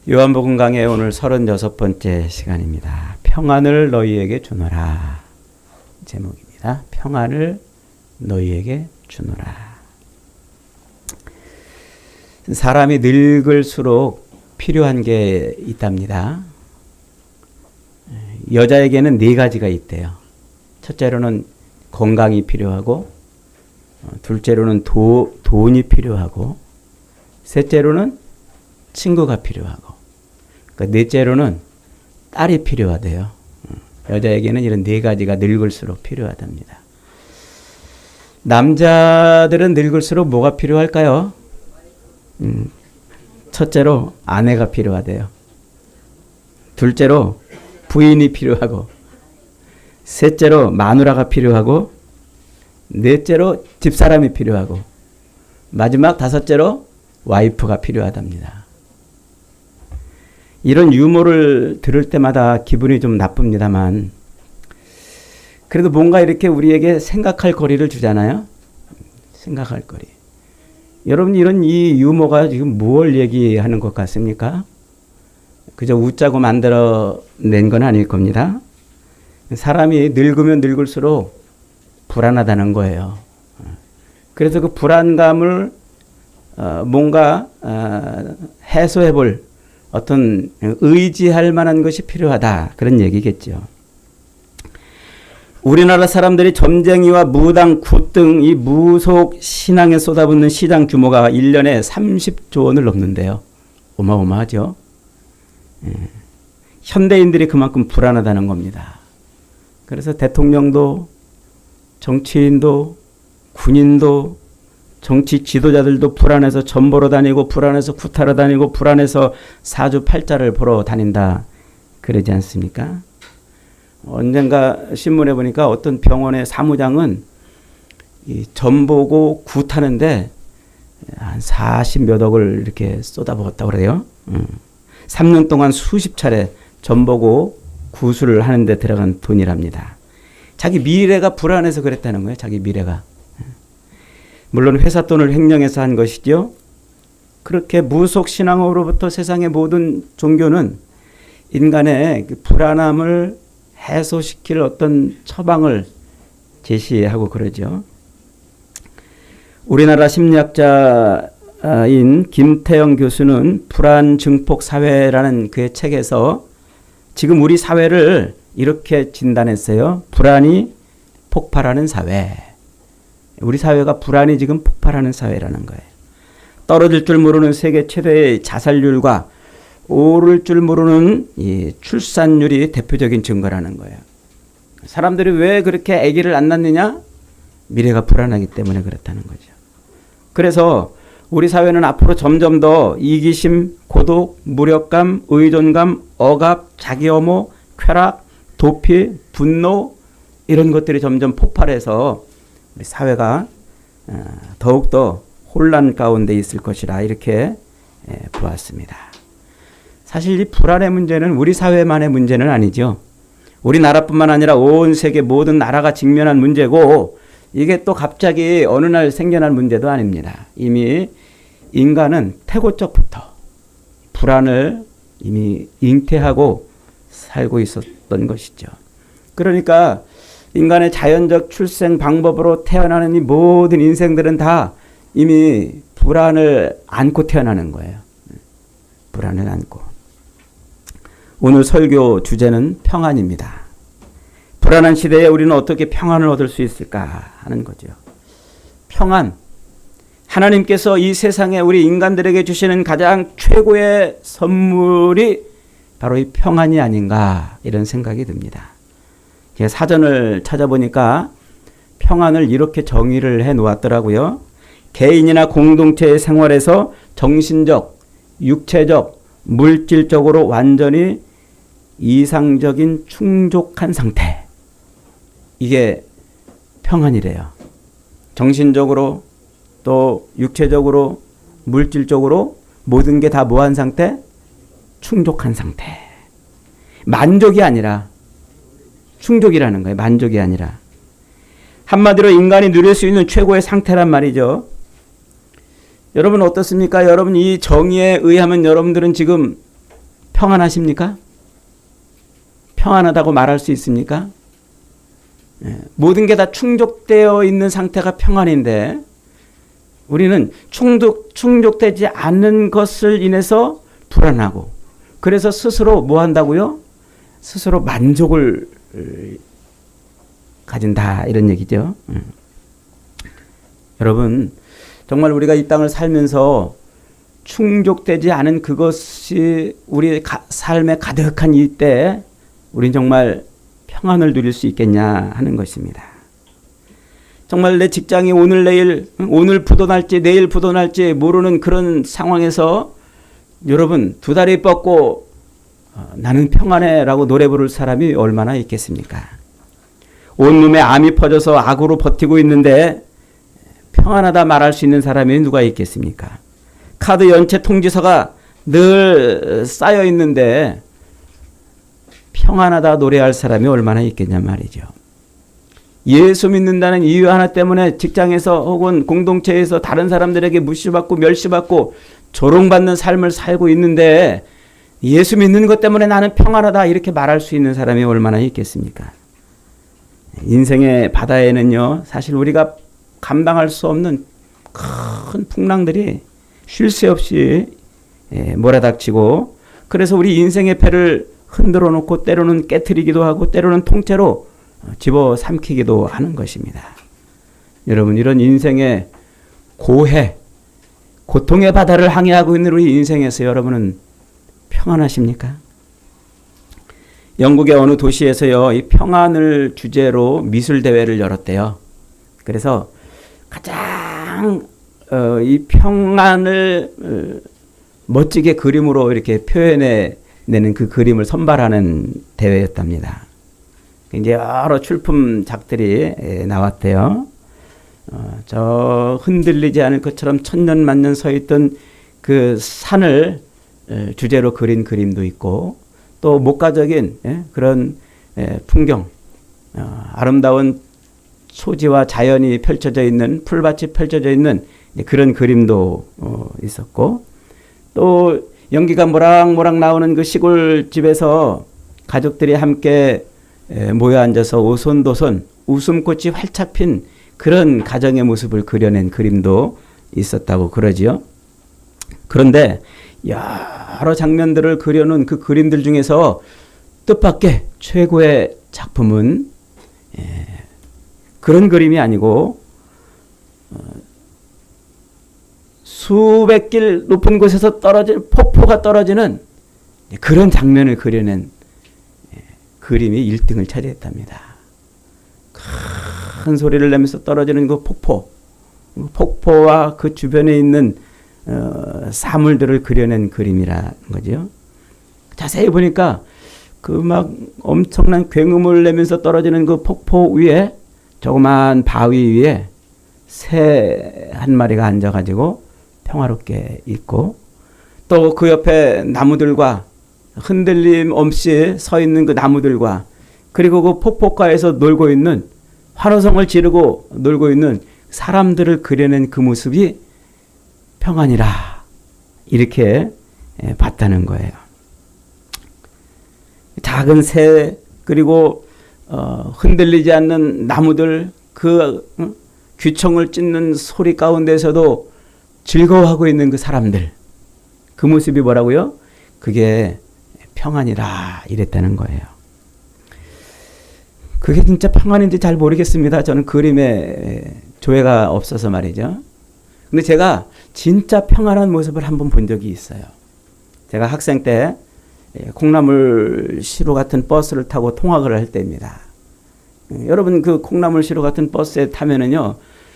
요한복음 강의 오늘 36번째 시간입니다. 평안을 너희에게 주노라. 제목입니다. 평안을 너희에게 주노라. 사람이 늙을수록 필요한 게 있답니다. 여자에게는 4가지가 있대요. 첫째로는 건강이 필요하고, 둘째로는 돈이 필요하고, 셋째로는 친구가 필요하고, 넷째로는 딸이 필요하대요. 여자에게는 이런 4가지가 늙을수록 필요하답니다. 남자들은 늙을수록 뭐가 필요할까요? 첫째로 아내가 필요하대요. 둘째로 부인이 필요하고, 셋째로 마누라가 필요하고, 넷째로 집사람이 필요하고, 마지막 5째로 와이프가 필요하답니다. 이런 유머를 들을 때마다 기분이 좀 나쁩니다만, 그래도 뭔가 이렇게 우리에게 생각할 거리를 주잖아요. 생각할 거리. 여러분, 이 유머가 지금 무엇을 얘기하는 것 같습니까? 그저 웃자고 만들어낸 건 아닐 겁니다. 사람이 늙으면 늙을수록 불안하다는 거예요. 그래서 그 불안감을 뭔가 해소해 볼 어떤 의지할 만한 것이 필요하다, 그런 얘기겠죠. 우리나라 사람들이 점쟁이와 무당, 굿 등 이 무속 신앙에 쏟아붓는 시장 규모가 1년에 30조 원을 넘는데요. 어마어마하죠. 현대인들이 그만큼 불안하다는 겁니다. 그래서 대통령도, 정치인도, 군인도, 정치 지도자들도 불안해서 점 보러 다니고, 불안해서 구타러 다니고, 불안해서 사주팔자를 보러 다닌다, 그러지 않습니까? 언젠가 신문에 보니까 어떤 병원의 사무장은 이 점 보고 굿하는데 한 40몇 억을 이렇게 쏟아부었다고 그래요. 3년 동안 수십 차례 점 보고 구술을 하는데 들어간 돈이랍니다. 자기 미래가 불안해서 그랬다는 거예요. 자기 미래가. 물론 회사 돈을 횡령해서 한 것이죠. 그렇게 무속 신앙으로부터 세상의 모든 종교는 인간의 불안함을 해소시킬 어떤 처방을 제시하고 그러죠. 우리나라 심리학자인 김태영 교수는 불안 증폭 사회라는 그의 책에서 지금 우리 사회를 이렇게 진단했어요. 불안이 폭발하는 사회. 우리 사회가 불안이 지금 폭발하는 사회라는 거예요. 떨어질 줄 모르는 세계 최대의 자살률과 오를 줄 모르는 이 출산율이 대표적인 증거라는 거예요. 사람들이 왜 그렇게 아기를 안 낳느냐? 미래가 불안하기 때문에 그렇다는 거죠. 그래서 우리 사회는 앞으로 점점 더 이기심, 고독, 무력감, 의존감, 억압, 자기혐오, 쾌락, 도피, 분노, 이런 것들이 점점 폭발해서 우리 사회가 더욱더 혼란 가운데 있을 것이라, 이렇게 보았습니다. 사실 이 불안의 문제는 우리 사회만의 문제는 아니죠. 우리나라뿐만 아니라 온 세계 모든 나라가 직면한 문제고, 이게 또 갑자기 어느 날 생겨난 문제도 아닙니다. 이미 인간은 태고적부터 불안을 이미 잉태하고 살고 있었던 것이죠. 그러니까 인간의 자연적 출생 방법으로 태어나는 이 모든 인생들은 다 이미 불안을 안고 태어나는 거예요. 불안을 안고. 오늘 설교 주제는 평안입니다. 불안한 시대에 우리는 어떻게 평안을 얻을 수 있을까 하는 거죠. 평안. 하나님께서 이 세상에 우리 인간들에게 주시는 가장 최고의 선물이 바로 이 평안이 아닌가, 이런 생각이 듭니다. 제가 사전을 찾아보니까 평안을 이렇게 정의를 해 놓았더라고요. 개인이나 공동체의 생활에서 정신적, 육체적, 물질적으로 완전히 이상적인 충족한 상태. 이게 평안이래요. 정신적으로, 또 육체적으로, 물질적으로 모든 게 다 뭐한 상태? 충족한 상태. 만족이 아니라 충족이라는 거예요. 만족이 아니라. 한마디로 인간이 누릴 수 있는 최고의 상태란 말이죠. 여러분 어떻습니까? 여러분 이 정의에 의하면 여러분들은 지금 평안하십니까? 평안하다고 말할 수 있습니까? 모든 게 다 충족되어 있는 상태가 평안인데 우리는 충족되지 않는 것을 인해서 불안하고 그래서 스스로 뭐 한다고요? 스스로 만족을 가진다 이런 얘기죠. 여러분 정말 우리가 이 땅을 살면서 충족되지 않은 그것이 우리 삶에 가득한 이때 우린 정말 평안을 누릴 수 있겠냐 하는 것입니다. 정말 내 직장이 오늘 내일 오늘 부도날지 내일 부도날지 모르는 그런 상황에서 여러분 두 다리 뻗고 나는 평안해 라고 노래 부를 사람이 얼마나 있겠습니까? 온몸에 암이 퍼져서 악으로 버티고 있는데 평안하다 말할 수 있는 사람이 누가 있겠습니까? 카드 연체 통지서가 늘 쌓여 있는데 평안하다 노래할 사람이 얼마나 있겠냐 말이죠. 예수 믿는다는 이유 하나 때문에 직장에서 혹은 공동체에서 다른 사람들에게 무시받고 멸시받고 조롱받는 삶을 살고 있는데 예수 믿는 것 때문에 나는 평안하다 이렇게 말할 수 있는 사람이 얼마나 있겠습니까? 인생의 바다에는요 사실 우리가 감당할 수 없는 큰 풍랑들이 쉴 새 없이 몰아닥치고 그래서 우리 인생의 배를 흔들어 놓고 때로는 깨트리기도 하고 때로는 통째로 집어삼키기도 하는 것입니다. 여러분 이런 인생의 고해 고통의 바다를 항해하고 있는 우리 인생에서 여러분은 평안하십니까? 영국의 어느 도시에서요 이 평안을 주제로 미술 대회를 열었대요. 그래서 가장 이 평안을 멋지게 그림으로 이렇게 표현해 내는 그 그림을 선발하는 대회였답니다. 이제 여러 출품작들이 나왔대요. 저 흔들리지 않을 것처럼 천년만년 서 있던 그 산을 주제로 그린 그림도 있고 또 목가적인 그런 풍경, 아름다운 소지와 자연이 펼쳐져 있는 풀밭이 펼쳐져 있는 그런 그림도 있었고 또 연기가 모락모락 나오는 그 시골집에서 가족들이 함께 모여 앉아서 오손도손 웃음꽃이 활짝 핀 그런 가정의 모습을 그려낸 그림도 있었다고 그러지요. 그런데 여러 장면들을 그려놓은 그 그림들 중에서 뜻밖의 최고의 작품은 그런 그림이 아니고 수백 길 높은 곳에서 떨어진 폭포가 떨어지는 그런 장면을 그려낸 그림이 1등을 차지했답니다. 큰 소리를 내면서 떨어지는 그 폭포와 그 주변에 있는 사물들을 그려낸 그림이라는 거죠. 자세히 보니까 그 막 엄청난 굉음을 내면서 떨어지는 그 폭포 위에 조그만 바위 위에 새 한 마리가 앉아가지고 평화롭게 있고 또 그 옆에 나무들과 흔들림 없이 서 있는 그 나무들과 그리고 그 폭포가에서 놀고 있는 환호성을 지르고 놀고 있는 사람들을 그려낸 그 모습이 평안이라 이렇게 봤다는 거예요. 작은 새 그리고 흔들리지 않는 나무들 그 귀청을 찢는 소리 가운데서도 즐거워하고 있는 그 사람들 그 모습이 뭐라고요? 그게 평안이라 이랬다는 거예요. 그게 진짜 평안인지 잘 모르겠습니다. 저는 그림에 조예가 없어서 말이죠. 근데 제가 진짜 평안한 모습을 한번 본 적이 있어요. 제가 학생 때 콩나물 시루 같은 버스를 타고 통학을 할 때입니다. 여러분 그 콩나물 시루 같은 버스에 타면은요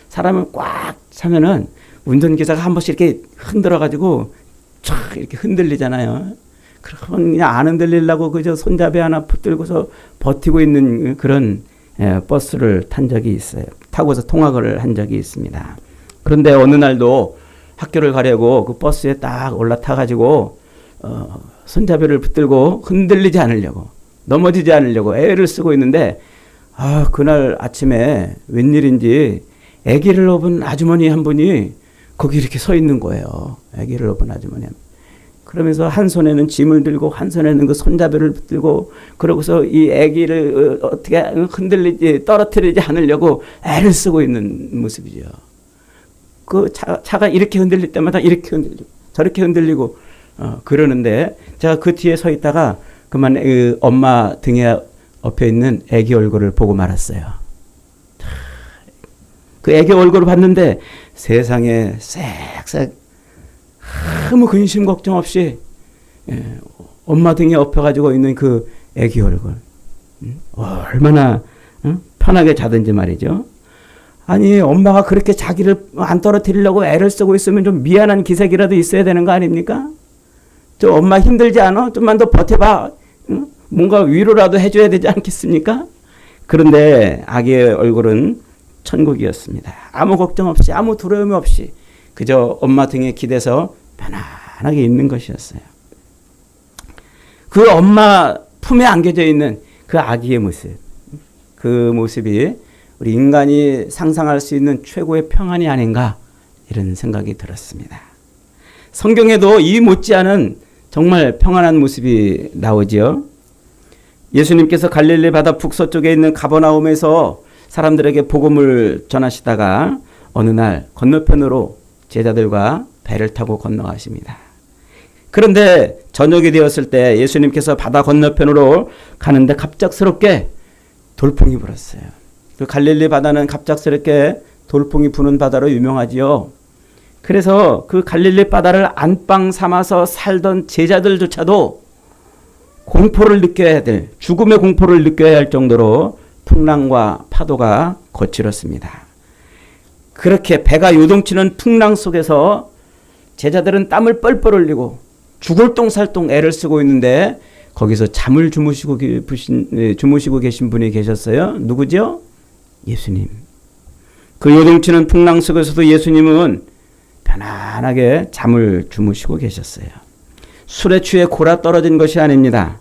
사람을 꽉 차면은 운전기사가 한 번씩 이렇게 흔들어가지고 촥 이렇게 흔들리잖아요. 그러면 그냥 안 흔들리려고 그저 손잡이 하나 붙들고서 버티고 있는 그런 버스를 탄 적이 있어요. 타고서 통학을 한 적이 있습니다. 그런데 어느 날도 학교를 가려고 그 버스에 딱 올라타가지고 손잡이를 붙들고 흔들리지 않으려고 넘어지지 않으려고 애를 쓰고 있는데 그날 아침에 웬일인지 아기를 업은 아주머니 한 분이 거기 이렇게 서 있는 거예요. 아기를 업은 아주머니. 그러면서 한 손에는 짐을 들고 한 손에는 그 손잡이를 들고 그러고서 이 아기를 어떻게 흔들리지 떨어뜨리지 않으려고 애를 쓰고 있는 모습이죠. 그 차가 이렇게 흔들릴 때마다 이렇게 흔들리고 저렇게 흔들리고 그러는데 제가 그 뒤에 서 있다가 그만 그 엄마 등에 엎여 있는 아기 얼굴을 보고 말았어요. 그 아기 얼굴을 봤는데 세상에 싹싹 아무 근심 걱정 없이 엄마 등에 엎여가지고 있는 그 아기 얼굴 얼마나 편하게 자든지 말이죠. 아니 엄마가 그렇게 자기를 안 떨어뜨리려고 애를 쓰고 있으면 좀 미안한 기색이라도 있어야 되는 거 아닙니까? 저 엄마 힘들지 않아? 좀만 더 버텨봐. 뭔가 위로라도 해줘야 되지 않겠습니까? 그런데 아기의 얼굴은 천국이었습니다. 아무 걱정 없이 아무 두려움 없이 그저 엄마 등에 기대서 편안하게 있는 것이었어요. 그 엄마 품에 안겨져 있는 그 아기의 모습, 그 모습이 우리 인간이 상상할 수 있는 최고의 평안이 아닌가 이런 생각이 들었습니다. 성경에도 이 못지않은 정말 평안한 모습이 나오지요. 예수님께서 갈릴리 바다 북서쪽에 있는 가버나움에서 사람들에게 복음을 전하시다가 어느 날 건너편으로 제자들과 배를 타고 건너가십니다. 그런데 저녁이 되었을 때 예수님께서 바다 건너편으로 가는데 갑작스럽게 돌풍이 불었어요. 그 갈릴리 바다는 갑작스럽게 돌풍이 부는 바다로 유명하지요. 그래서 그 갈릴리 바다를 안방 삼아서 살던 제자들조차도 공포를 느껴야 될, 죽음의 공포를 느껴야 할 정도로 풍랑과 파도가 거칠었습니다. 그렇게 배가 요동치는 풍랑 속에서 제자들은 땀을 뻘뻘 흘리고 죽을 똥살똥 애를 쓰고 있는데 거기서 잠을 주무시고 계신 분이 계셨어요. 누구죠? 예수님. 그 요동치는 풍랑 속에서도 예수님은 편안하게 잠을 주무시고 계셨어요. 술에 취해 골아 떨어진 것이 아닙니다.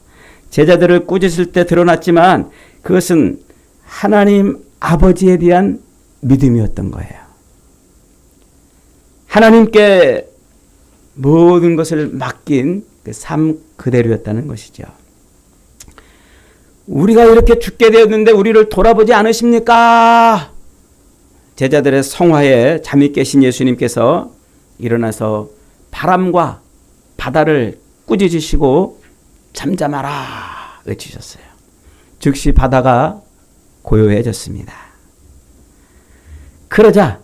제자들을 꾸짖을 때 드러났지만 그것은 하나님 아버지에 대한 믿음이었던 거예요. 하나님께 모든 것을 맡긴 그 삶 그대로였다는 것이죠. 우리가 이렇게 죽게 되었는데 우리를 돌아보지 않으십니까? 제자들의 성화에 잠이 깨신 예수님께서 일어나서 바람과 바다를 꾸짖으시고 잠잠하라 외치셨어요. 즉시 바다가 고요해졌습니다. 그러자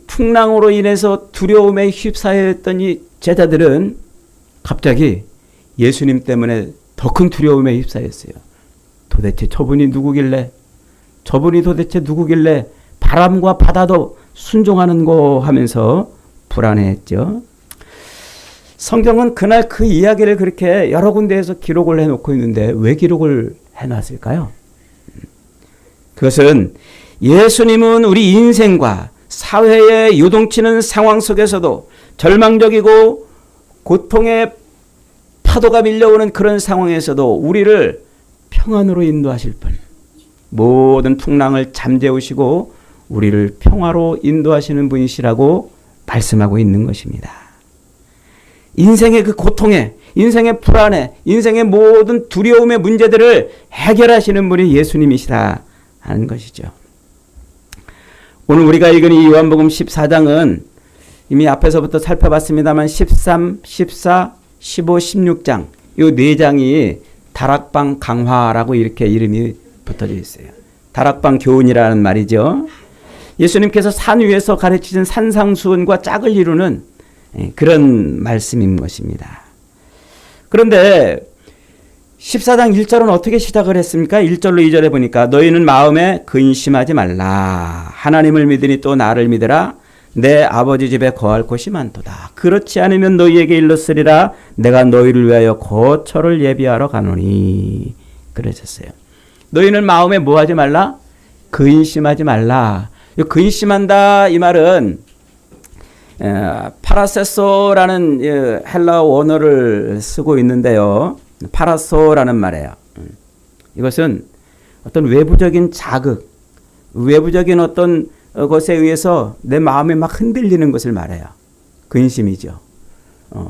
풍랑으로 인해서 두려움에 휩싸여 있던 이 제자들은 갑자기 예수님 때문에 더 큰 두려움에 휩싸였어요. 도대체 저분이 누구길래? 저분이 도대체 누구길래 바람과 바다도 순종하는 거 하면서 불안해했죠. 성경은 그날 그 이야기를 그렇게 여러 군데에서 기록을 해놓고 있는데 왜 기록을 해놨을까요? 그것은 예수님은 우리 인생과 사회의 요동치는 상황 속에서도 절망적이고 고통의 파도가 밀려오는 그런 상황에서도 우리를 평안으로 인도하실 분, 모든 풍랑을 잠재우시고 우리를 평화로 인도하시는 분이시라고 말씀하고 있는 것입니다. 인생의 그 고통에, 인생의 불안에, 인생의 모든 두려움의 문제들을 해결하시는 분이 예수님이시다 하는 것이죠. 오늘 우리가 읽은 이 요한복음 14장은 이미 앞에서부터 살펴봤습니다만 13, 14, 15, 16장 이 4장이 다락방 강화라고 이렇게 이름이 붙어져 있어요. 다락방 교훈이라는 말이죠. 예수님께서 산 위에서 가르치신 산상수훈과 짝을 이루는 그런 말씀인 것입니다. 그런데 14장 1절은 어떻게 시작을 했습니까? 1절로 2절에 보니까 너희는 마음에 근심하지 말라. 하나님을 믿으니 또 나를 믿으라. 내 아버지 집에 거할 곳이 많도다. 그렇지 않으면 너희에게 일렀으리라. 내가 너희를 위하여 거처를 예비하러 가노니. 그러셨어요. 너희는 마음에 뭐 하지 말라? 근심하지 말라. 근심한다 이 말은 파라세소라는 헬라어 원어를 쓰고 있는데요. 파라소라는 말이에요. 이것은 어떤 외부적인 자극, 외부적인 어떤 것에 의해서 내 마음이 막 흔들리는 것을 말해요. 근심이죠.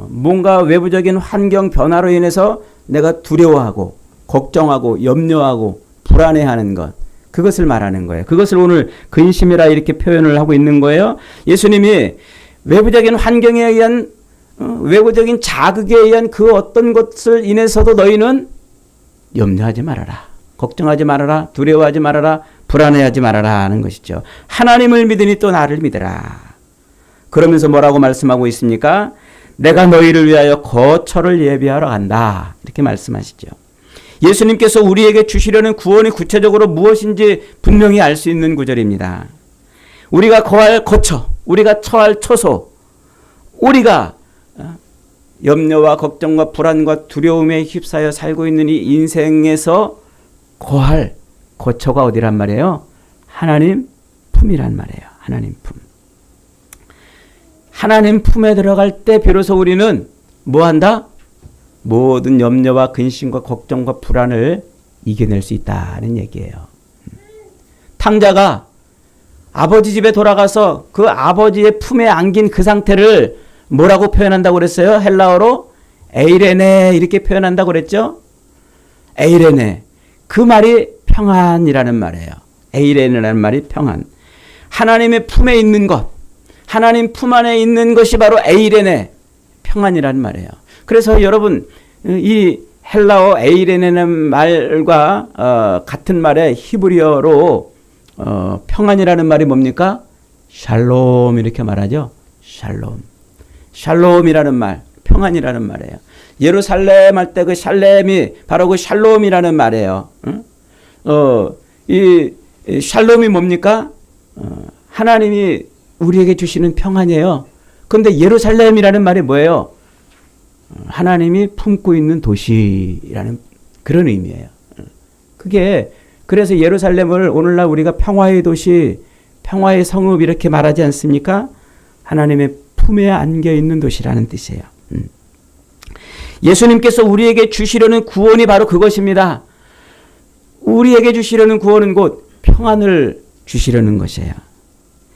뭔가 외부적인 환경 변화로 인해서 내가 두려워하고 걱정하고 염려하고 불안해하는 것, 그것을 말하는 거예요. 그것을 오늘 근심이라 이렇게 표현을 하고 있는 거예요. 예수님이 외부적인 환경에 의한 외부적인 자극에 의한 그 어떤 것을 인해서도 너희는 염려하지 말아라, 걱정하지 말아라, 두려워하지 말아라, 불안해하지 말아라 하는 것이죠. 하나님을 믿으니 또 나를 믿으라. 그러면서 뭐라고 말씀하고 있습니까? 내가 너희를 위하여 거처를 예비하러 간다, 이렇게 말씀하시죠. 예수님께서 우리에게 주시려는 구원이 구체적으로 무엇인지 분명히 알 수 있는 구절입니다. 우리가 거할 거처, 우리가 처할 처소, 우리가 염려와 걱정과 불안과 두려움에 휩싸여 살고 있는 이 인생에서 거할 거처가 어디란 말이에요? 하나님 품이란 말이에요. 하나님 품. 하나님 품에 들어갈 때 비로소 우리는 뭐한다? 모든 염려와 근심과 걱정과 불안을 이겨낼 수 있다는 얘기예요. 탕자가 아버지 집에 돌아가서 그 아버지의 품에 안긴 그 상태를 뭐라고 표현한다고 그랬어요? 헬라어로 에이레네 이렇게 표현한다고 그랬죠? 에이레네. 그 말이 평안이라는 말이에요. 에이레네라는 말이 평안. 하나님의 품에 있는 것, 하나님 품 안에 있는 것이 바로 에이레네, 평안이라는 말이에요. 그래서 여러분 이 헬라어 에이레네는 말과 같은 말의 히브리어로 평안이라는 말이 뭡니까? 샬롬 이렇게 말하죠. 샬롬. 샬롬이라는 말, 평안이라는 말이에요. 예루살렘 할 때 그 샬렘이 바로 그 샬롬이라는 말이에요. 이 샬롬이 뭡니까? 하나님이 우리에게 주시는 평안이에요. 그런데 예루살렘이라는 말이 뭐예요? 하나님이 품고 있는 도시라는 그런 의미예요. 그게 그래서 예루살렘을 오늘날 우리가 평화의 도시, 평화의 성읍 이렇게 말하지 않습니까? 하나님의 품에 안겨 있는 도시라는 뜻이에요. 예수님께서 우리에게 주시려는 구원이 바로 그것입니다. 우리에게 주시려는 구원은 곧 평안을 주시려는 것이에요.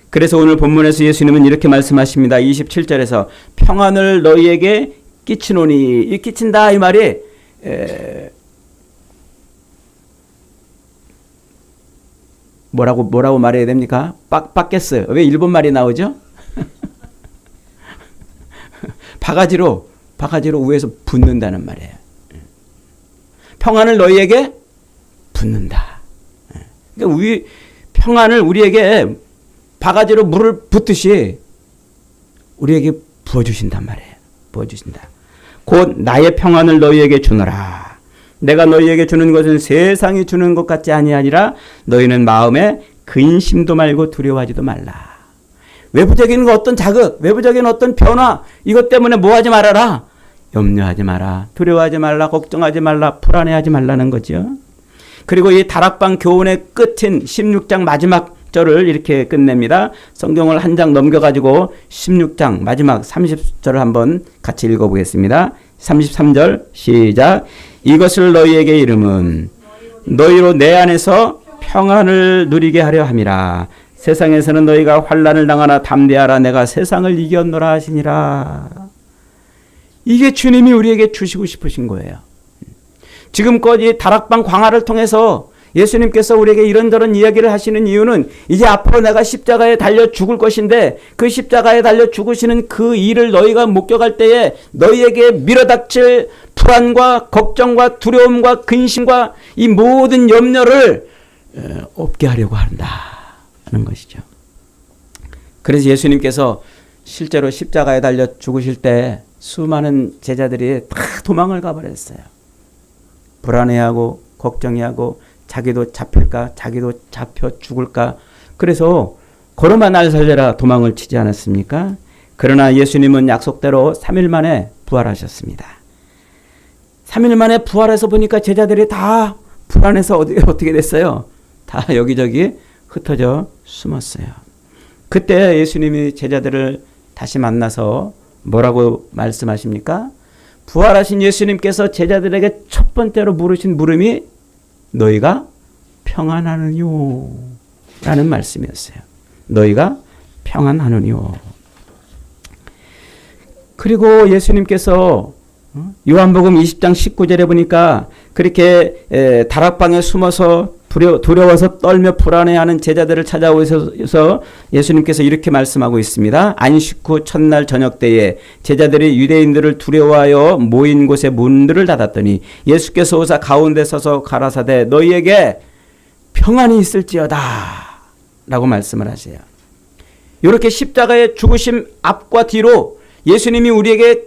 그래서 오늘 본문에서 예수님은 이렇게 말씀하십니다. 27절에서 평안을 너희에게 끼치노니, 이 끼친다 이 말이 뭐라고 말해야 됩니까? 빠게스. 왜 일본 말이 나오죠? 바가지로 위에서 붓는다는 말이에요. 평안을 너희에게 붓는다. 그러니까 평안을 우리에게 바가지로 물을 붓듯이 우리에게 부어주신단 말이에요. 부어주신다. 곧 나의 평안을 너희에게 주노라. 내가 너희에게 주는 것은 세상이 주는 것 같지 아니하니라. 너희는 마음에 근심도 말고 두려워하지도 말라. 외부적인 어떤 자극, 외부적인 어떤 변화, 이것 때문에 뭐하지 말아라? 염려하지 마라. 두려워하지 말라. 걱정하지 말라. 불안해하지 말라는 거죠. 그리고 이 다락방 교훈의 끝인 16장 마지막 절을 이렇게 끝냅니다. 성경을 한 장 넘겨가지고 16장 마지막 30절을 한번 같이 읽어보겠습니다. 33절 시작. 이것을 너희에게 이름은 너희로 내 안에서 평안을 누리게 하려 함이라. 세상에서는 너희가 환난을 당하나 담대하라. 내가 세상을 이겼노라 하시니라. 이게 주님이 우리에게 주시고 싶으신 거예요. 지금껏 이 다락방 광화를 통해서 예수님께서 우리에게 이런저런 이야기를 하시는 이유는 이제 앞으로 내가 십자가에 달려 죽을 것인데 그 십자가에 달려 죽으시는 그 일을 너희가 목격할 때에 너희에게 밀어닥칠 불안과 걱정과 두려움과 근심과 이 모든 염려를 없게 하려고 한다는 것이죠. 그래서 예수님께서 실제로 십자가에 달려 죽으실 때 수많은 제자들이 다 도망을 가버렸어요. 불안해하고 걱정해하고 자기도 잡힐까, 자기도 잡혀 죽을까. 그래서 걸어만 날 살려라 도망을 치지 않았습니까? 그러나 예수님은 약속대로 3일 만에 부활하셨습니다. 3일 만에 부활해서 보니까 제자들이 다 불안해서 어떻게 됐어요? 다 여기저기 흩어져 숨었어요. 그때 예수님이 제자들을 다시 만나서 뭐라고 말씀하십니까? 부활하신 예수님께서 제자들에게 첫 번째로 물으신 물음이 너희가 평안하느뇨? 라는 말씀이었어요. 너희가 평안하느뇨? 그리고 예수님께서 요한복음 20장 19절에 보니까 그렇게 다락방에 숨어서 두려워서 떨며 불안해하는 제자들을 찾아오셔서 예수님께서 이렇게 말씀하고 있습니다. 안식 후 첫날 저녁 때에 제자들이 유대인들을 두려워하여 모인 곳에 문들을 닫았더니 예수께서 오사 가운데 서서 가라사대 너희에게 평안이 있을지어다 라고 말씀을 하세요. 이렇게 십자가의 죽으심 앞과 뒤로 예수님이 우리에게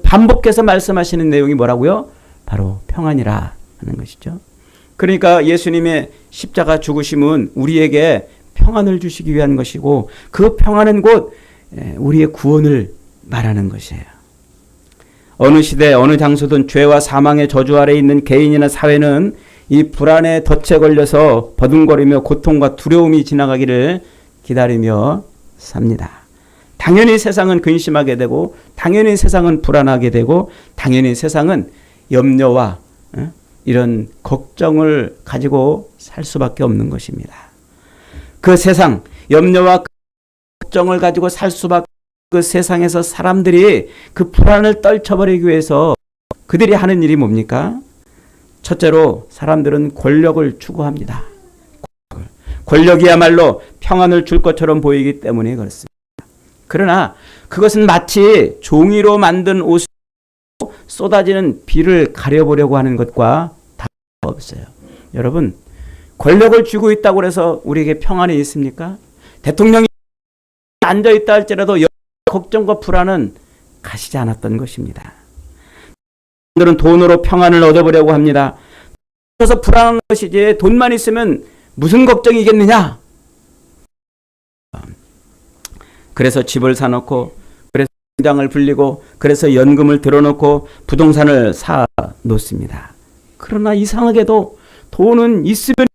반복해서 말씀하시는 내용이 뭐라고요? 바로 평안이라 하는 것이죠. 그러니까 예수님의 십자가 죽으심은 우리에게 평안을 주시기 위한 것이고 그 평안은 곧 우리의 구원을 말하는 것이에요. 어느 시대 어느 장소든 죄와 사망의 저주 아래 있는 개인이나 사회는 이 불안에 덫에 걸려서 버둥거리며 고통과 두려움이 지나가기를 기다리며 삽니다. 당연히 세상은 근심하게 되고 당연히 세상은 불안하게 되고 당연히 세상은 염려와 이런 걱정을 가지고 살 수밖에 없는 것입니다. 그 세상 염려와 걱정을 가지고 살 수밖에 그 세상에서 사람들이 그 불안을 떨쳐버리기 위해서 그들이 하는 일이 뭡니까? 첫째로 사람들은 권력을 추구합니다. 권력이야말로 평안을 줄 것처럼 보이기 때문에 그렇습니다. 그러나 그것은 마치 종이로 만든 옷으로 쏟아지는 비를 가려보려고 하는 것과 다름없어요. 여러분, 권력을 쥐고 있다고 해서 우리에게 평안이 있습니까? 대통령이 앉아있다 할지라도 걱정과 불안은 가시지 않았던 것입니다. 사람들은 돈으로 평안을 얻어보려고 합니다. 그래서 불안한 것이지 돈만 있으면 무슨 걱정이겠느냐? 그래서 집을 사놓고 그래서 통장을 불리고 그래서 연금을 들어놓고 부동산을 사 놓습니다. 그러나 이상하게도 돈은 있으면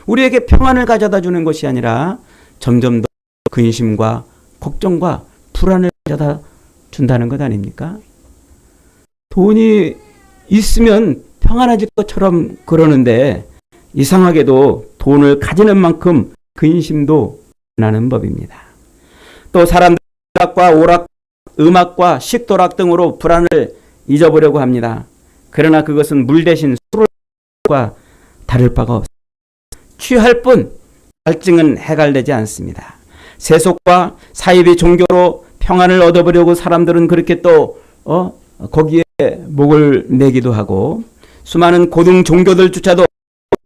우리에게 평안을 가져다 주는 것이 아니라 점점 더 근심과 걱정과 불안을 가져다 준다는 것 아닙니까? 돈이 있으면 평안해질 것처럼 그러는데 이상하게도 돈을 가지는 만큼 근심도 나는 법입니다. 또 사람들은 오락, 음악과 식도락 등으로 불안을 잊어보려고 합니다. 그러나 그것은 물 대신 술과 다를 바가 없습니다. 취할 뿐 갈증은 해갈되지 않습니다. 세속과 사이비 종교로 평안을 얻어보려고 사람들은 그렇게 또 거기에 목을 매기도 하고 수많은 고등 종교들조차도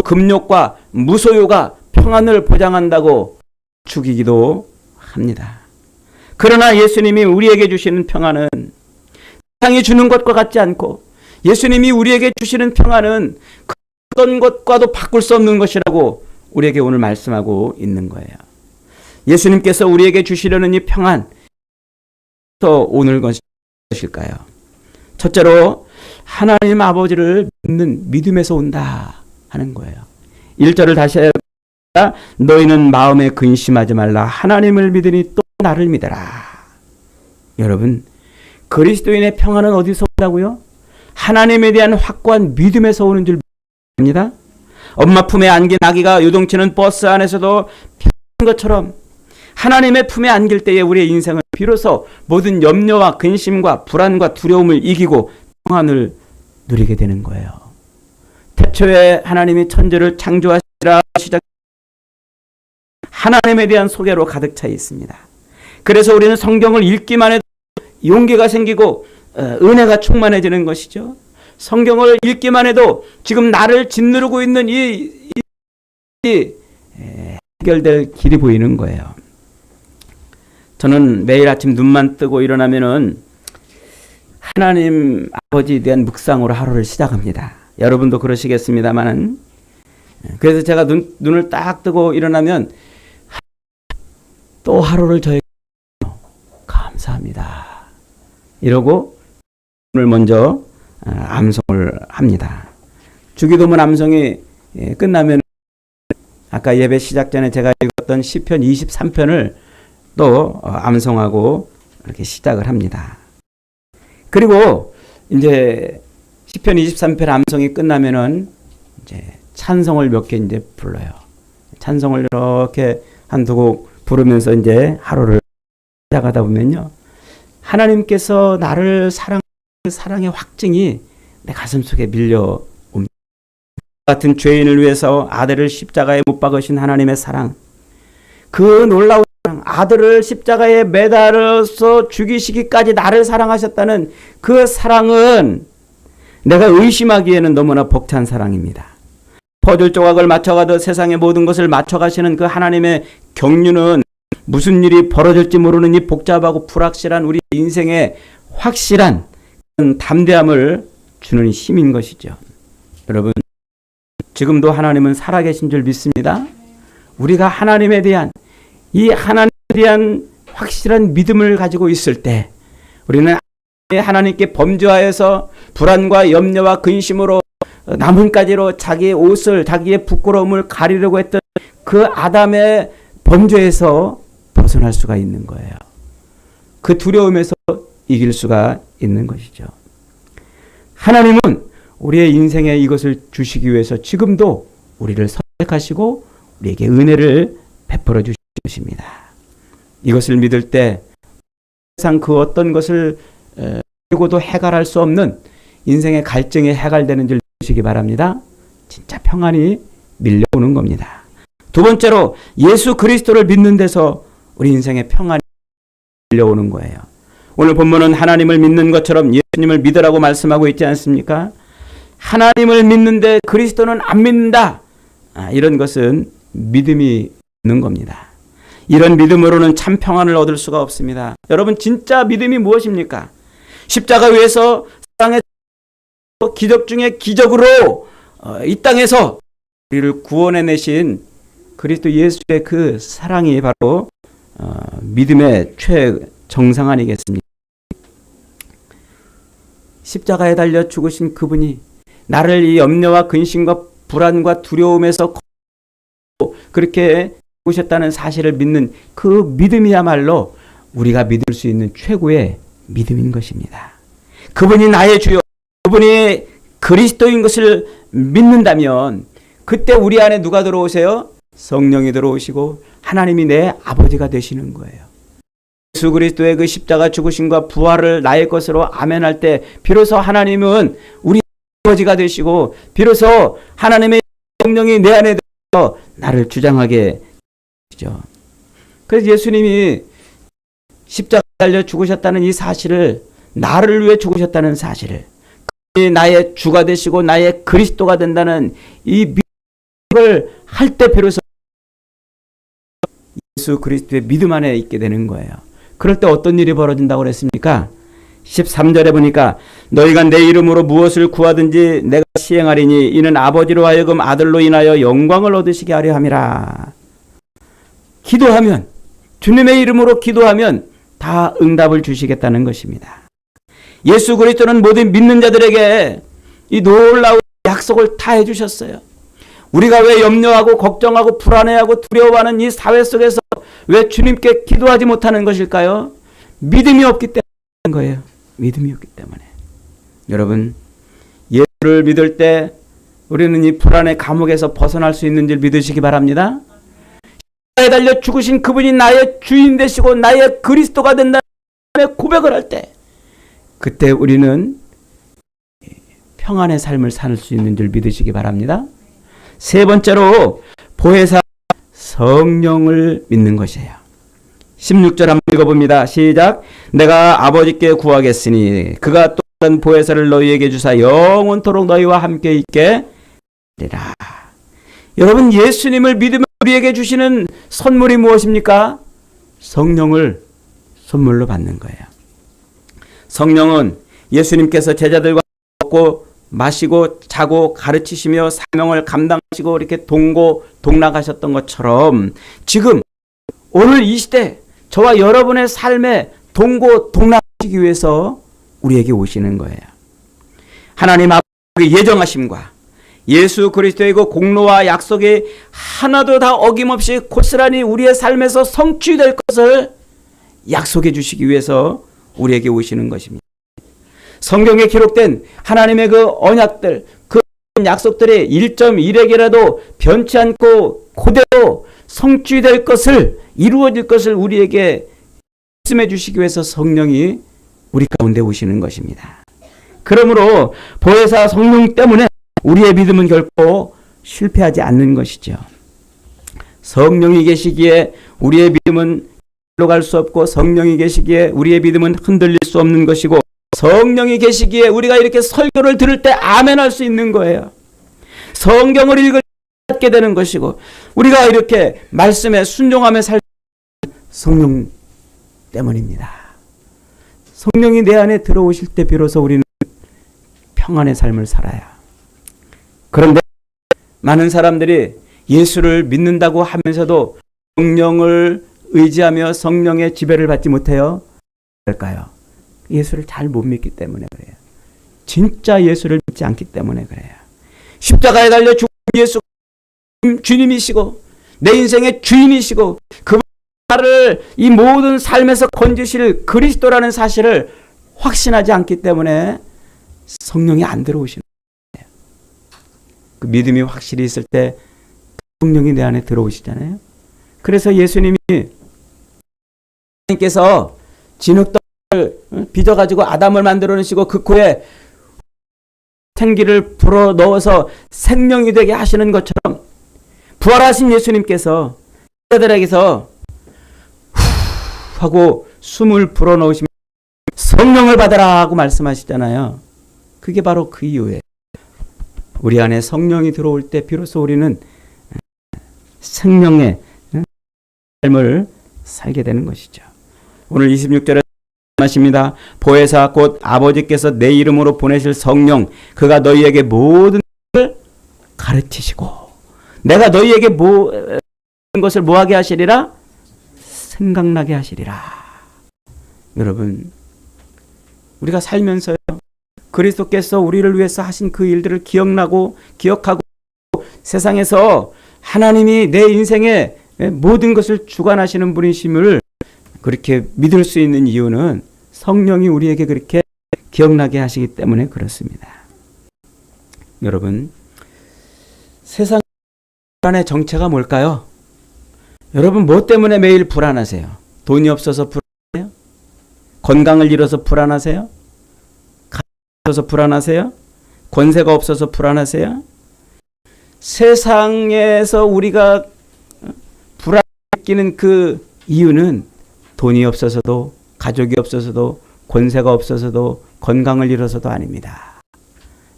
금욕과 무소유가 평안을 보장한다고 죽이기도 합니다. 그러나 예수님이 우리에게 주시는 평안은 세상이 주는 것과 같지 않고 예수님이 우리에게 주시는 평안은 어떤 것과도 바꿀 수 없는 것이라고 우리에게 오늘 말씀하고 있는 거예요. 예수님께서 우리에게 주시려는 이 평안 또 오늘 것일까요? 첫째로 하나님 아버지를 믿는 믿음에서 온다 하는 거예요. 1절을 다시 해야 너희는 마음에 근심하지 말라 하나님을 믿으니 또 나를 믿어라. 여러분, 그리스도인의 평안은 어디서 온다고요? 하나님에 대한 확고한 믿음에서 오는 줄 믿습니다. 엄마 품에 안긴 아기가 요동치는 버스 안에서도 편한 것처럼 하나님의 품에 안길 때에 우리의 인생은 비로소 모든 염려와 근심과 불안과 두려움을 이기고 평안을 누리게 되는 거예요. 태초에 하나님이 천지를 창조하시라 시작 하나님에 대한 소개로 가득 차 있습니다. 그래서 우리는 성경을 읽기만 해도 용기가 생기고 은혜가 충만해지는 것이죠. 성경을 읽기만 해도 지금 나를 짓누르고 있는 이 해결될 길이 보이는 거예요. 저는 매일 아침 눈만 뜨고 일어나면은 하나님 아버지에 대한 묵상으로 하루를 시작합니다. 여러분도 그러시겠습니다만은 그래서 제가 눈을 딱 뜨고 일어나면 또 하루를 저에게 감사합니다. 이러고 오늘 먼저 암송을 합니다. 주기도문 암송이 끝나면 아까 예배 시작 전에 제가 읽었던 시편 23편을 또 암송하고 이렇게 시작을 합니다. 그리고 이제 시편 23편 암송이 끝나면은 이제 찬송을 몇 개 이제 불러요. 찬송을 이렇게 한두 곡 부르면서 이제 하루를 시작하다 보면요. 하나님께서 나를 그 사랑의 확증이 내 가슴 속에 밀려옵니다. 같은 죄인을 위해서 아들을 십자가에 못 박으신 하나님의 사랑, 그 놀라운 사랑, 아들을 십자가에 매달아서 죽이시기까지 나를 사랑하셨다는 그 사랑은 내가 의심하기에는 너무나 벅찬 사랑입니다. 퍼즐 조각을 맞춰가듯 세상의 모든 것을 맞춰가시는 그 하나님의 경륜은 무슨 일이 벌어질지 모르는 이 복잡하고 불확실한 우리 인생의 확실한 담대함을 주는 힘인 것이죠. 여러분, 지금도 하나님은 살아계신 줄 믿습니다. 우리가 하나님에 대한 확실한 믿음을 가지고 있을 때 우리는 하나님께 범죄하여서 불안과 염려와 근심으로 나뭇가지로 자기의 옷을, 자기의 부끄러움을 가리려고 했던 그 아담의 범죄에서 벗어날 수가 있는 거예요. 그 두려움에서 이길 수가 있는 것이죠. 하나님은 우리의 인생에 이것을 주시기 위해서 지금도 우리를 선택하시고 우리에게 은혜를 베풀어 주신 것입니다. 이것을 믿을 때 세상 그 어떤 것을 그리고도 해결할 수 없는 인생의 갈증이 해결되는 줄 믿으시기 바랍니다. 진짜 평안이 밀려오는 겁니다. 두 번째로 예수 그리스도를 믿는 데서 우리 인생의 평안이 밀려오는 거예요. 오늘 본문은 하나님을 믿는 것처럼 예수님을 믿으라고 말씀하고 있지 않습니까? 하나님을 믿는데 그리스도는 안 믿는다. 이런 것은 믿음이 없는 겁니다. 이런 믿음으로는 참 평안을 얻을 수가 없습니다. 여러분, 진짜 믿음이 무엇입니까? 십자가 위에서 땅의 기적 중에 기적으로 이 땅에서 우리를 구원해내신 그리스도 예수의 그 사랑이 바로 믿음의 최정상 아니겠습니까? 십자가에 달려 죽으신 그분이 나를 이 염려와 근심과 불안과 두려움에서 그렇게 죽으셨다는 사실을 믿는 그 믿음이야말로 우리가 믿을 수 있는 최고의 믿음인 것입니다. 그분이 나의 주요, 그분이 그리스도인 것을 믿는다면 그때 우리 안에 누가 들어오세요? 성령이 들어오시고 하나님이 내 아버지가 되시는 거예요. 예수 그리스도의 그 십자가 죽으심과 부활을 나의 것으로 아멘할 때 비로소 하나님은 우리 아버지가 되시고 비로소 하나님의 성령이 내 안에 들어서 나를 주장하게 되죠. 그래서 예수님이 십자가에 달려 죽으셨다는 이 사실을, 나를 위해 죽으셨다는 사실을, 나의 주가 되시고 나의 그리스도가 된다는 이 믿음을 할 때 비로소 예수 그리스도의 믿음 안에 있게 되는 거예요. 그럴 때 어떤 일이 벌어진다고 그랬습니까? 13절에 보니까 너희가 내 이름으로 무엇을 구하든지 내가 시행하리니 이는 아버지로 하여금 아들로 인하여 영광을 얻으시게 하려 함이라. 기도하면, 주님의 이름으로 기도하면 다 응답을 주시겠다는 것입니다. 예수 그리스도는 모든 믿는 자들에게 이 놀라운 약속을 다 해주셨어요. 우리가 왜 염려하고 걱정하고 불안해하고 두려워하는 이 사회 속에서 왜 주님께 기도하지 못하는 것일까요? 믿음이 없기 때문인 거예요. 믿음이 없기 때문에. 여러분, 예수를 믿을 때 우리는 이 불안의 감옥에서 벗어날 수 있는 줄 믿으시기 바랍니다. 십자가에 달려 죽으신 그분이 나의 주인 되시고 나의 그리스도가 된다는 고백을 할 때 그때 우리는 평안의 삶을 살 수 있는 줄 믿으시기 바랍니다. 세 번째로 보혜사 성령을 믿는 것이에요. 16절 한번 읽어봅니다. 시작. 내가 아버지께 구하겠으니 그가 또 다른 보혜사를 너희에게 주사 영원토록 너희와 함께 있게 되리라. 여러분, 예수님을 믿으면 우리에게 주시는 선물이 무엇입니까? 성령을 선물로 받는 거예요. 성령은 예수님께서 제자들과 먹고 마시고 자고 가르치시며 사명을 감당하시고 이렇게 동락하셨던 것처럼 지금 오늘 이 시대 저와 여러분의 삶에 동락하시기 위해서 우리에게 오시는 거예요. 하나님 아버지의 예정하심과 예수 그리스도의 그 공로와 약속이 하나도 다 어김없이 고스란히 우리의 삶에서 성취될 것을 약속해 주시기 위해서 우리에게 오시는 것입니다. 성경에 기록된 하나님의 그 언약들, 그 약속들이 1.1핵이라도 변치 않고 그대로 성취될 것을, 이루어질 것을 우리에게 말씀해 주시기 위해서 성령이 우리 가운데 오시는 것입니다. 그러므로 보혜사 성령 때문에 우리의 믿음은 결코 실패하지 않는 것이죠. 성령이 계시기에 우리의 믿음은 로 갈 수 없고, 성령이 계시기에 우리의 믿음은 흔들릴 수 없는 것이고, 성령이 계시기에 우리가 이렇게 설교를 들을 때 아멘할 수 있는 거예요. 성경을 읽게 되는 것이고, 우리가 이렇게 말씀에 순종하며 살 성령 때문입니다. 성령이 내 안에 들어오실 때 비로소 우리는 평안의 삶을 살아요. 그런데 많은 사람들이 예수를 믿는다고 하면서도 성령을 의지하며 성령의 지배를 받지 못해요. 왜일까요? 예수를 잘 못 믿기 때문에 그래요. 진짜 예수를 믿지 않기 때문에 그래요. 십자가에 달려 죽은 예수 주님이시고 내 인생의 주인이시고 그분을 이 모든 삶에서 건지실 그리스도라는 사실을 확신하지 않기 때문에 성령이 안 들어오시는 거예요. 그 믿음이 확실히 있을 때 성령이 내 안에 들어오시잖아요. 그래서 예수님이 께서 진흙덩이를 빚어가지고 아담을 만들어 놓으시고 그 코에 생기를 불어 넣어서 생명이 되게 하시는 것처럼 부활하신 예수님께서 그들에게서 후 하고 숨을 불어 넣으시면 성령을 받아라 하고 말씀하시잖아요. 그게 바로 그 이유예요. 우리 안에 성령이 들어올 때 비로소 우리는 생명의 삶을 살게 되는 것이죠. 오늘 26절에 말씀하십니다. 보혜사 곧 아버지께서 내 이름으로 보내실 성령 그가 너희에게 모든 것을 가르치시고 내가 너희에게 모든 것을 뭐하게 하시리라? 생각나게 하시리라. 여러분, 우리가 살면서요 그리스도께서 우리를 위해서 하신 그 일들을 기억하고 세상에서 하나님이 내 인생에 모든 것을 주관하시는 분이심을 그렇게 믿을 수 있는 이유는 성령이 우리에게 그렇게 기억나게 하시기 때문에 그렇습니다. 여러분, 세상 불안의 정체가 뭘까요? 여러분, 뭐 때문에 매일 불안하세요? 돈이 없어서 불안해요? 건강을 잃어서 불안하세요? 가족이 없어서 불안하세요? 권세가 없어서 불안하세요? 세상에서 우리가 불안을 느끼는 그 이유는 돈이 없어서도 가족이 없어서도 권세가 없어서도 건강을 잃어서도 아닙니다.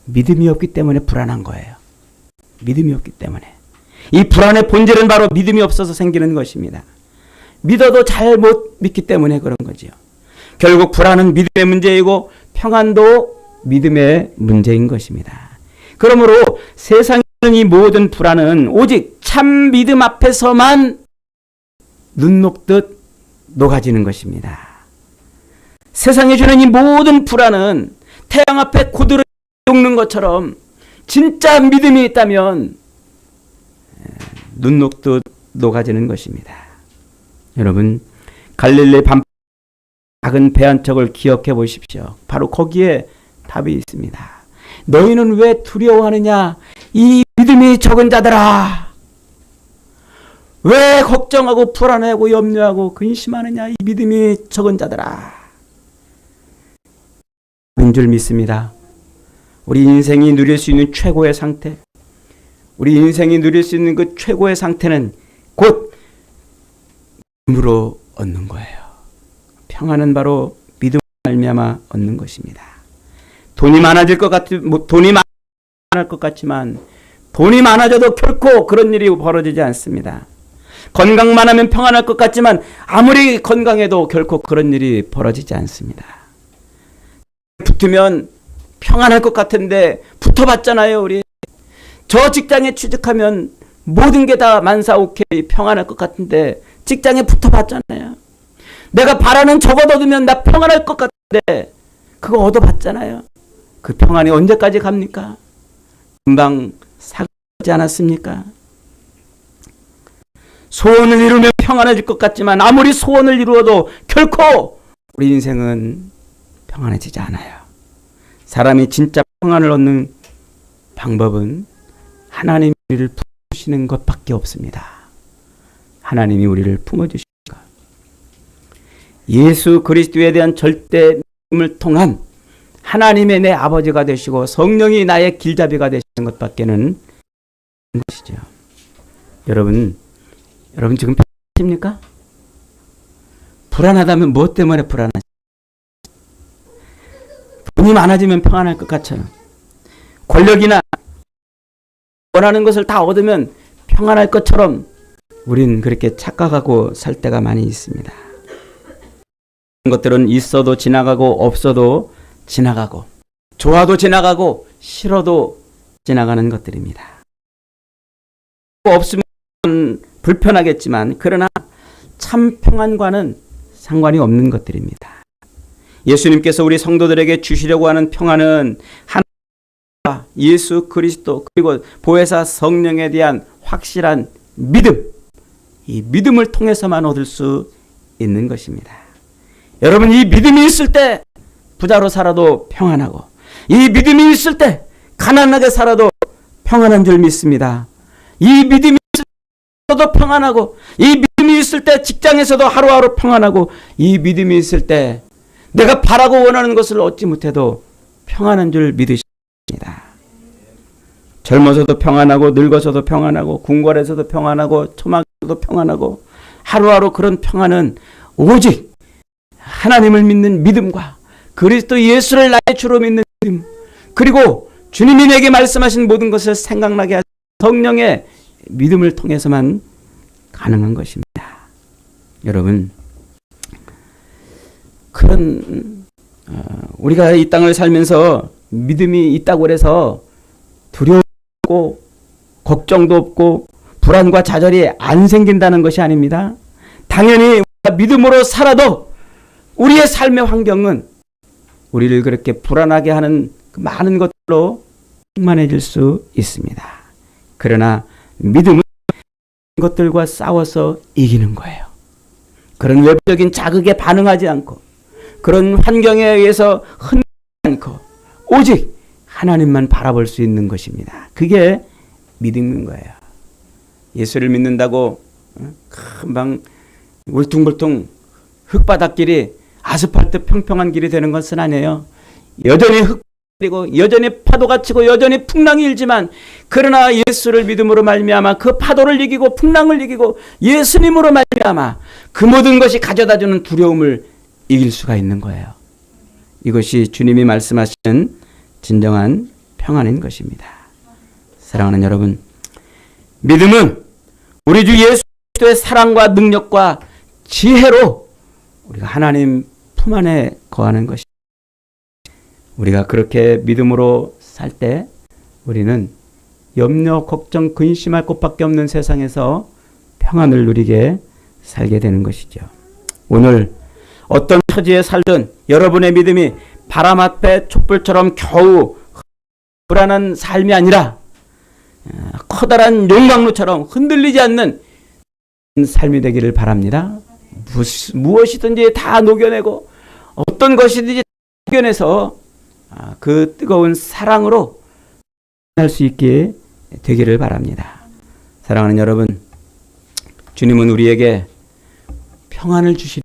믿음이 없기 때문에 불안한 거예요. 믿음이 없기 때문에. 이 불안의 본질은 바로 믿음이 없어서 생기는 것입니다. 믿어도 잘 못 믿기 때문에 그런 거죠. 결국 불안은 믿음의 문제이고 평안도 믿음의 문제인 것입니다. 그러므로 세상에 있는 이 모든 불안은 오직 참 믿음 앞에서만 눈 녹듯 녹아지는 것입니다. 세상에 주는 이 모든 불안은 태양 앞에 고드름 녹는 것처럼 진짜 믿음이 있다면 눈 녹듯 녹아지는 것입니다. 여러분, 갈릴리 밤 작은 배 한 척을 기억해 보십시오. 바로 거기에 답이 있습니다. 너희는 왜 두려워하느냐? 이 믿음이 적은 자들아. 왜 걱정하고 불안해하고 염려하고 근심하느냐? 이 믿음이 적은 자들아. 인 줄 믿습니다. 우리 인생이 누릴 수 있는 최고의 상태, 우리 인생이 누릴 수 있는 그 최고의 상태는 곧 믿음으로 얻는 거예요. 평안은 바로 믿음으로 말미암아 얻는 것입니다. 돈이 많아질 것 돈이 많을 것 같지만 돈이 많아져도 결코 그런 일이 벌어지지 않습니다. 건강만 하면 평안할 것 같지만 아무리 건강해도 결코 그런 일이 벌어지지 않습니다. 붙으면 평안할 것 같은데 붙어봤잖아요. 우리 저 직장에 취직하면 모든 게 다 만사오케이 평안할 것 같은데 직장에 붙어봤잖아요. 내가 바라는 저것 얻으면 나 평안할 것 같은데 그거 얻어봤잖아요. 그 평안이 언제까지 갑니까? 금방 사라지지 않았습니까? 소원을 이루면 평안해질 것 같지만 아무리 소원을 이루어도 결코 우리 인생은 평안해지지 않아요. 사람이 진짜 평안을 얻는 방법은 하나님이 우리를 품으시는 것밖에 없습니다. 하나님이 우리를 품어주시는 것. 예수 그리스도에 대한 절대 을 통한 하나님의 내 아버지가 되시고 성령이 나의 길잡이가 되시는 것밖에는 것이죠. 여러분 지금 편하십니까? 불안하다면 무엇 때문에 불안하십니까? 돈이 많아지면 평안할 것 같아요. 권력이나 원하는 것을 다 얻으면 평안할 것처럼 우린 그렇게 착각하고 살 때가 많이 있습니다. 그런 것들은 있어도 지나가고 없어도 지나가고 좋아도 지나가고 싫어도 지나가는 것들입니다. 없으면 불편하겠지만 그러나 참 평안과는 상관이 없는 것들입니다. 예수님께서 우리 성도들에게 주시려고 하는 평안은 하나님과 예수 그리스도 그리고 보혜사 성령에 대한 확실한 믿음, 이 믿음을 통해서만 얻을 수 있는 것입니다. 여러분, 이 믿음이 있을 때 부자로 살아도 평안하고, 이 믿음이 있을 때 가난하게 살아도 평안한 줄 믿습니다. 이 믿음이 있을 때도 평안하고, 이 믿음이 있을 때 직장에서도 하루하루 평안하고, 이 믿음이 있을 때 내가 바라고 원하는 것을 얻지 못해도 평안한 줄 믿으십니다. 젊어서도 평안하고, 늙어서도 평안하고, 궁궐에서도 평안하고, 초막에서도 평안하고, 하루하루 그런 평안은 오직 하나님을 믿는 믿음과 그리스도 예수를 나의 주로 믿는 믿음, 그리고 주님이 내게 말씀하신 모든 것을 생각나게 하신 성령의 믿음을 통해서만 가능한 것입니다. 여러분, 그런 우리가 이 땅을 살면서 믿음이 있다고 해서 두려움도 없고 걱정도 없고 불안과 좌절이 안 생긴다는 것이 아닙니다. 당연히 우리가 믿음으로 살아도 우리의 삶의 환경은 우리를 그렇게 불안하게 하는 그 많은 것들로 충만해질 수 있습니다. 그러나 믿음은 것들과 싸워서 이기는 거예요. 그런 외부적인 자극에 반응하지 않고 그런 환경에 의해서 흔들리지 않고 오직 하나님만 바라볼 수 있는 것입니다. 그게 믿는 거예요. 예수를 믿는다고 금방 울퉁불퉁 흙바닥길이 아스팔트 평평한 길이 되는 것은 아니에요. 여전히 흙이고 여전히 파도가 치고 여전히 풍랑이 일지만 그러나 예수를 믿음으로 말미암아 그 파도를 이기고 풍랑을 이기고 예수님으로 말미암아 그 모든 것이 가져다주는 두려움을 이길 수가 있는 거예요. 이것이 주님이 말씀하시는 진정한 평안인 것입니다. 사랑하는 여러분, 믿음은 우리 주 예수 그리스도의 사랑과 능력과 지혜로 우리가 하나님 품 안에 거하는 것입니다. 우리가 그렇게 믿음으로 살 때 우리는 염려, 걱정, 근심할 것밖에 없는 세상에서 평안을 누리게 살게 되는 것이죠. 오늘 어떤 처지에 살든 여러분의 믿음이 바람 앞에 촛불처럼 겨우 불안한 삶이 아니라 커다란 용광로처럼 흔들리지 않는 삶이 되기를 바랍니다. 무엇이든지 다 녹여내고 어떤 것이든지 녹여내서 그 뜨거운 사랑으로 할 수 있게 되기를 바랍니다. 사랑하는 여러분, 주님은 우리에게 평안을 주시는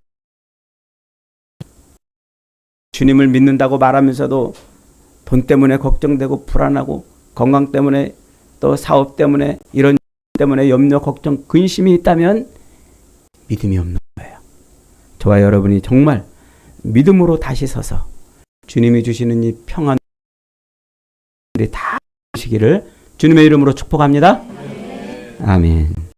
주님을 믿는다고 말하면서도 돈 때문에 걱정되고 불안하고 건강 때문에 또 사업 때문에 이런 때문에 염려, 걱정, 근심이 있다면 믿음이 없는 거예요. 저와 여러분이 정말 믿음으로 다시 서서 주님이 주시는 이 평안을 다 주시기를 주님의 이름으로 축복합니다. 아멘.